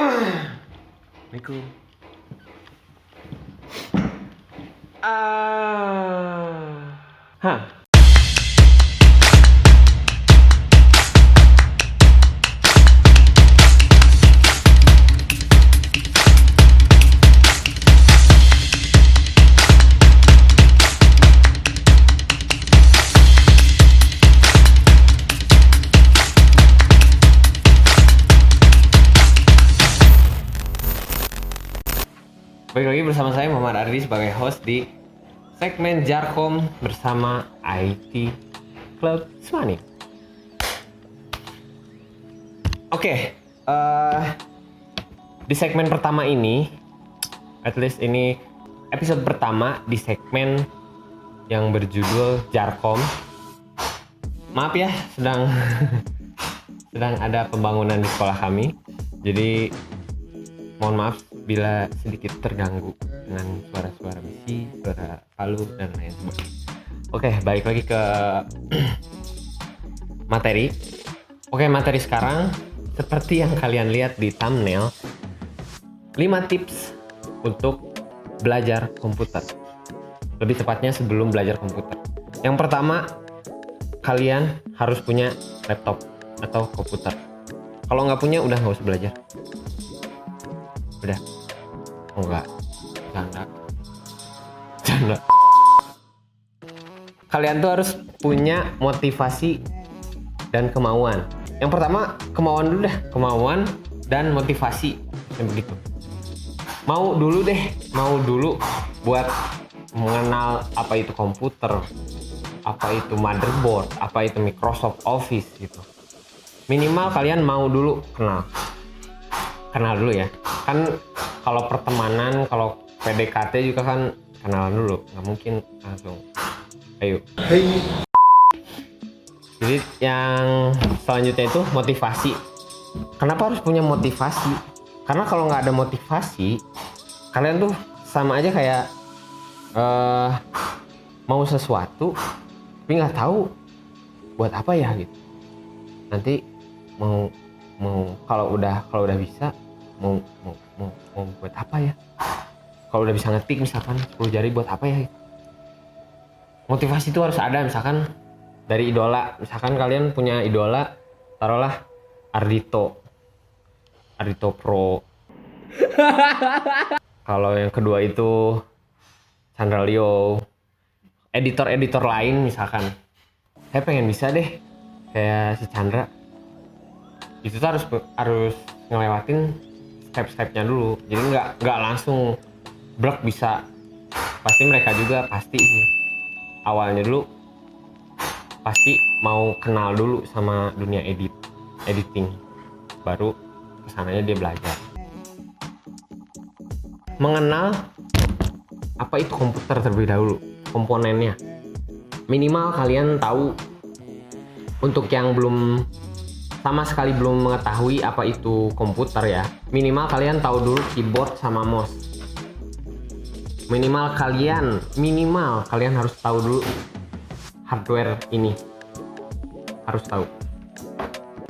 Assalamualaikum. Hah. Balik lagi bersama saya Muhammad Ardi sebagai host di segmen Jarkom bersama IT Club Semani. Oke, di segmen pertama ini, at least ini episode pertama di segmen yang berjudul Jarkom. Maaf ya, sedang ada pembangunan di sekolah kami, jadi mohon maaf bila sedikit terganggu dengan suara-suara besi, suara palu, dan lain sebagainya. Oke, balik lagi ke materi. Oke, materi sekarang seperti yang kalian lihat di thumbnail, 5 tips untuk belajar komputer. Lebih tepatnya sebelum belajar komputer. Yang pertama, kalian harus punya laptop atau komputer. Kalau nggak punya, udah nggak usah belajar. Udah. Oh enggak. Canda. Kalian tuh harus punya motivasi dan kemauan. Yang pertama, kemauan dulu deh. Kemauan dan motivasi. Yang begitu. Mau dulu buat mengenal apa itu komputer, apa itu motherboard, apa itu Microsoft Office gitu. Minimal kalian mau dulu kenal dulu ya. Kan kalau pertemanan, kalau PDKT juga kan kenalan dulu, nggak mungkin langsung ayo. Hey. Jadi yang selanjutnya itu motivasi. Kenapa harus punya motivasi? Karena kalau nggak ada motivasi, kalian tuh sama aja kayak mau sesuatu tapi nggak tahu buat apa ya gitu. Nanti mau kalau udah bisa mau buat apa ya? Kalau udah bisa ngetik misalkan 10 jari buat apa ya? Motivasi itu harus ada, misalkan dari idola. Misalkan kalian punya idola, taruhlah Ardhito Pro. Kalau yang kedua itu Chandra Leo. Editor lain misalkan. Saya pengen bisa deh kayak si Chandra. Itu tuh harus ngelewatin step-stepnya dulu, jadi nggak langsung blok bisa. Pasti mereka juga pasti sih awalnya dulu pasti mau kenal dulu sama dunia editing, baru kesananya dia belajar mengenal apa itu komputer terlebih dahulu, komponennya. Minimal kalian tahu. Untuk yang sama sekali belum mengetahui apa itu komputer ya, minimal kalian tahu dulu keyboard sama mouse. Minimal kalian harus tahu dulu hardware ini, harus tahu.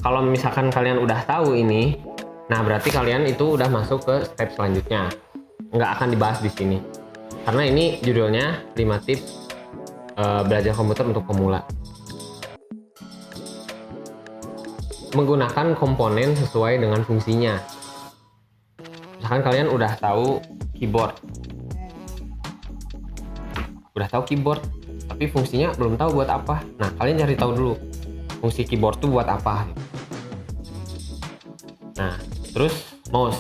Kalau misalkan kalian udah tahu ini, nah berarti kalian itu udah masuk ke step selanjutnya. Nggak akan dibahas di sini karena ini judulnya 5 tips belajar komputer untuk pemula. Menggunakan komponen sesuai dengan fungsinya. Misalkan kalian udah tahu keyboard, tapi fungsinya belum tahu buat apa. Nah, kalian cari tahu dulu fungsi keyboard tuh buat apa. Nah, terus mouse.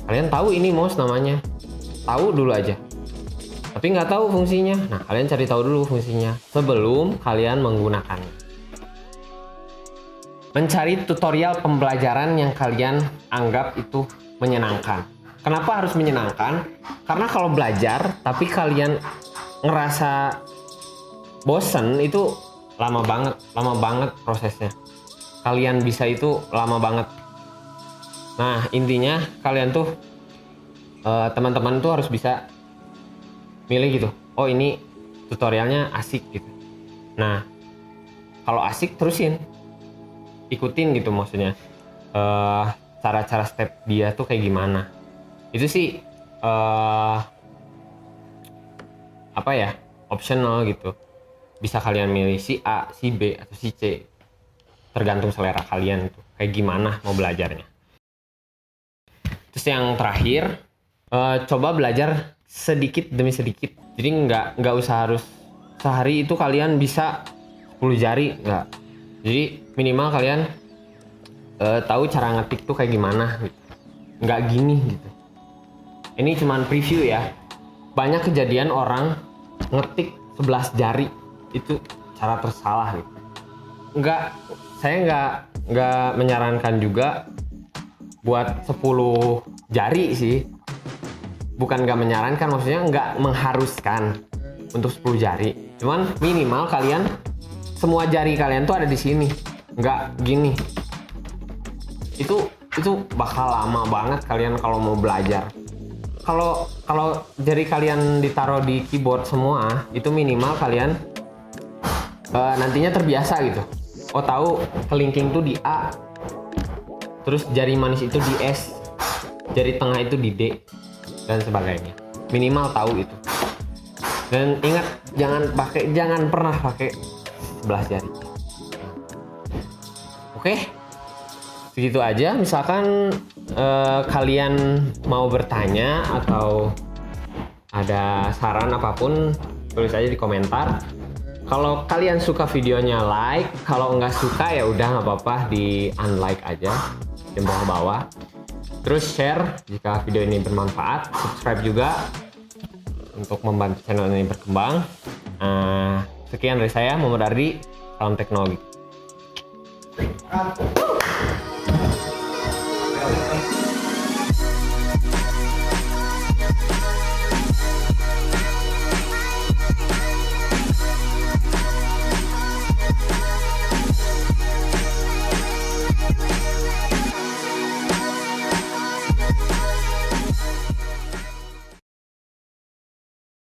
Kalian tahu ini mouse namanya, tahu dulu aja, tapi nggak tahu fungsinya. Nah, kalian cari tahu dulu fungsinya sebelum kalian menggunakannya. Mencari tutorial pembelajaran yang kalian anggap itu menyenangkan. Kenapa harus menyenangkan? Karena kalau belajar tapi kalian ngerasa bosen, itu lama banget prosesnya. Kalian bisa itu lama banget. Nah, intinya kalian tuh teman-teman tuh harus bisa milih gitu. Oh, ini tutorialnya asik gitu. Nah, kalau asik terusin, ikutin gitu maksudnya. cara-cara step dia tuh kayak gimana. Itu sih apa ya, optional gitu. Bisa kalian milih si A, si B, atau si C, tergantung selera kalian tuh kayak gimana mau belajarnya. Terus yang terakhir, coba belajar sedikit demi sedikit. Jadi nggak usah harus sehari itu kalian bisa 10 jari, nggak. Jadi minimal kalian tahu cara ngetik tuh kayak gimana gitu. Nggak gini gitu. Ini cuman preview ya. Banyak kejadian orang ngetik 11 jari itu cara tersalah gitu. Saya nggak menyarankan juga buat 10 jari sih. Bukan nggak menyarankan, maksudnya nggak mengharuskan untuk 10 jari. Cuman minimal kalian semua jari kalian tuh ada di sini, nggak gini. Itu bakal lama banget kalian kalau mau belajar. Kalau jari kalian ditaruh di keyboard semua, itu minimal kalian nantinya terbiasa gitu. Oh, tahu kelingking tuh di A, terus jari manis itu di S, jari tengah itu di D, dan sebagainya. Minimal tahu itu. Dan ingat, jangan pernah pakai 11 jari. Oke, segitu aja. Misalkan kalian mau bertanya atau ada saran apapun, tulis aja di komentar. Kalau kalian suka videonya like, kalau nggak suka ya udah nggak apa-apa, di unlike aja di bawah-bawah. Terus share jika video ini bermanfaat, subscribe juga untuk membantu channel ini berkembang. Sekian dari saya, Muhammad Ardi, salam teknologi.